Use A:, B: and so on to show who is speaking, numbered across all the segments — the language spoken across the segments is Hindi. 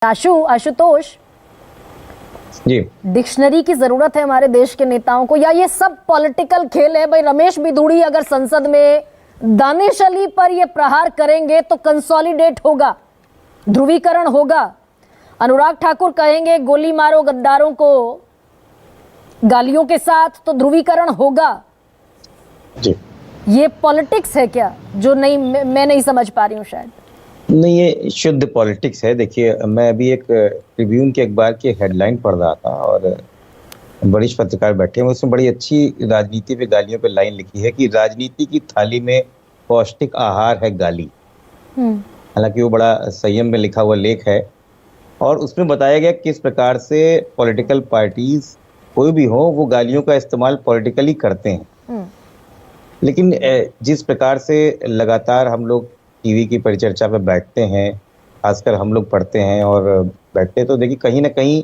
A: आशुतोष
B: जी,
A: डिक्शनरी की जरूरत है हमारे देश के नेताओं को, या ये सब पॉलिटिकल खेल है? भाई रमेश बिधूड़ी अगर संसद में दानिश अली पर ये प्रहार करेंगे तो कंसोलिडेट होगा, ध्रुवीकरण होगा। अनुराग ठाकुर कहेंगे गोली मारो गद्दारों को गालियों के साथ, तो ध्रुवीकरण होगा।
B: जी।
A: ये पॉलिटिक्स है क्या, जो नहीं मैं नहीं समझ पा रही हूँ शायद?
B: नहीं, ये शुद्ध पॉलिटिक्स है। देखिए, मैं अभी एक ट्रिब्यून के अखबार की हेडलाइन पढ़ रहा था और वरिष्ठ पत्रकार बैठे हैं, उसमें बड़ी अच्छी राजनीति पे गालियों पे लाइन लिखी है कि राजनीति की थाली में पौष्टिक आहार है गाली। हालांकि वो बड़ा संयम में लिखा हुआ लेख है और उसमें बताया गया किस प्रकार से पॉलिटिकल पार्टीज कोई भी हो वो गालियों का इस्तेमाल पॉलिटिकली करते हैं। लेकिन जिस प्रकार से लगातार हम लोग टीवी की परिचर्चा पे बैठते हैं, खासकर हम लोग पढ़ते हैं और बैठते हैं, तो देखिए कहीं ना कहीं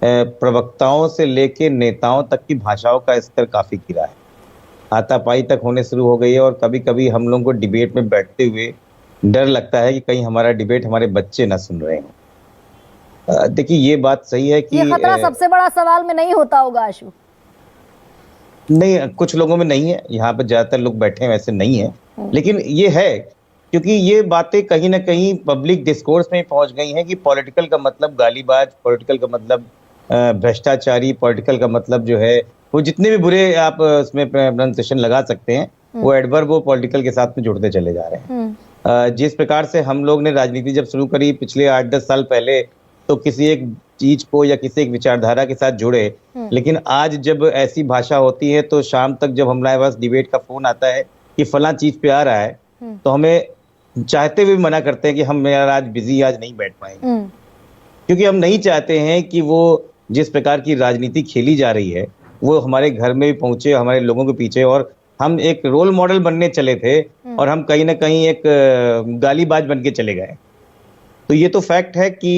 B: प्रवक्ताओं से लेके नेताओं तक की भाषाओं का स्तर काफी गिरा है, हाथापाई तक होने शुरू हो गई है। और कभी कभी हम लोगों को डिबेट में बैठते हुए डर लगता है कि कहीं हमारा डिबेट हमारे बच्चे ना सुन रहे हों। देखिए, ये बात सही है कि
A: ये खतरा सबसे बड़ा सवाल में नहीं होता होगा आशु?
B: नहीं, कुछ लोगों में नहीं है, यहाँ पर ज्यादातर लोग बैठे हैं वैसे नहीं है, लेकिन ये है क्योंकि ये बातें कहीं ना कहीं पब्लिक डिस्कोर्स में पहुंच गई हैं कि पॉलिटिकल का मतलब गालीबाज, पॉलिटिकल का मतलब भ्रष्टाचारी, पॉलिटिकल का मतलब जो है वो जितने भी बुरे आप उसमें प्रोनाउंसिएशन लगा सकते हैं वो एडवर्ब वो पॉलिटिकल के साथ में जुड़ते चले जा रहे हैं। जिस प्रकार से हम लोग ने राजनीति जब शुरू करी पिछले 8-10 साल पहले, तो किसी एक चीज को या किसी एक विचारधारा के साथ जुड़े, लेकिन आज जब ऐसी भाषा होती है तो शाम तक जब हमारे पास डिबेट का फोन आता है कि फला चीज पे आ रहा है तो हमें चाहते हुए मना करते हैं कि हम यार आज बिजी, आज नहीं बैठ पाएंगे, क्योंकि हम नहीं चाहते हैं कि वो जिस प्रकार की राजनीति खेली जा रही है वो हमारे घर में भी पहुंचे, हमारे लोगों के पीछे। और हम एक रोल मॉडल बनने चले थे और हम कहीं ना कहीं एक गालीबाज बन के चले गए। तो ये तो फैक्ट है कि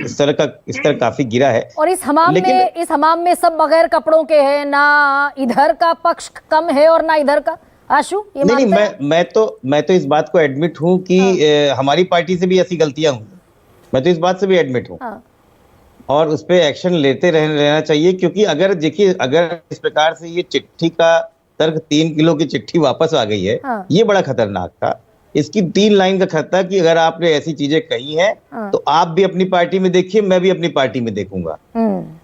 B: इस तरह का स्तर काफी गिरा है।
A: और इस हमाम में सब बगैर कपड़ों के हैं, ना इधर का पक्ष कम है और ना इधर का। आशु, ये
B: नहीं, मैं तो इस बात को एडमिट हूँ कि हमारी पार्टी से भी ऐसी गलतियां हुई, मैं तो इस बात से भी एडमिट हूँ और उस पर एक्शन लेते रहना चाहिए। क्योंकि अगर देखिए, अगर इस प्रकार से ये चिट्ठी का तर्क 3 किलो की चिट्ठी वापस आ गई है, ये बड़ा खतरनाक था। इसकी 3 लाइन का खतरा कि अगर आपने ऐसी चीजें कही हैं तो आप भी अपनी पार्टी में देखिए, मैं भी अपनी पार्टी में देखूंगा।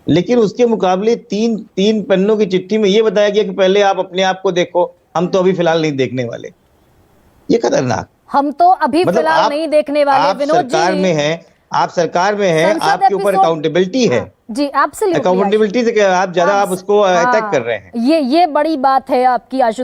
B: लेकिन उसके मुकाबले 3 पन्नों की चिट्ठी में ये बताया गया कि पहले आप अपने आप को देखो, हम तो अभी फिलहाल नहीं देखने वाले। ये खतरनाक,
A: हम तो अभी
B: मतलब
A: फिलहाल नहीं देखने वाले।
B: आप सरकार में हैं, आप सरकार में हैं, आपके ऊपर अकाउंटेबिलिटी है।
A: जी, एब्सोल्युटली।
B: अकाउंटेबिलिटी से क्या आप ज्यादा आप उसको अटैक कर रहे हैं।
A: ये बड़ी बात है आपकी आशु।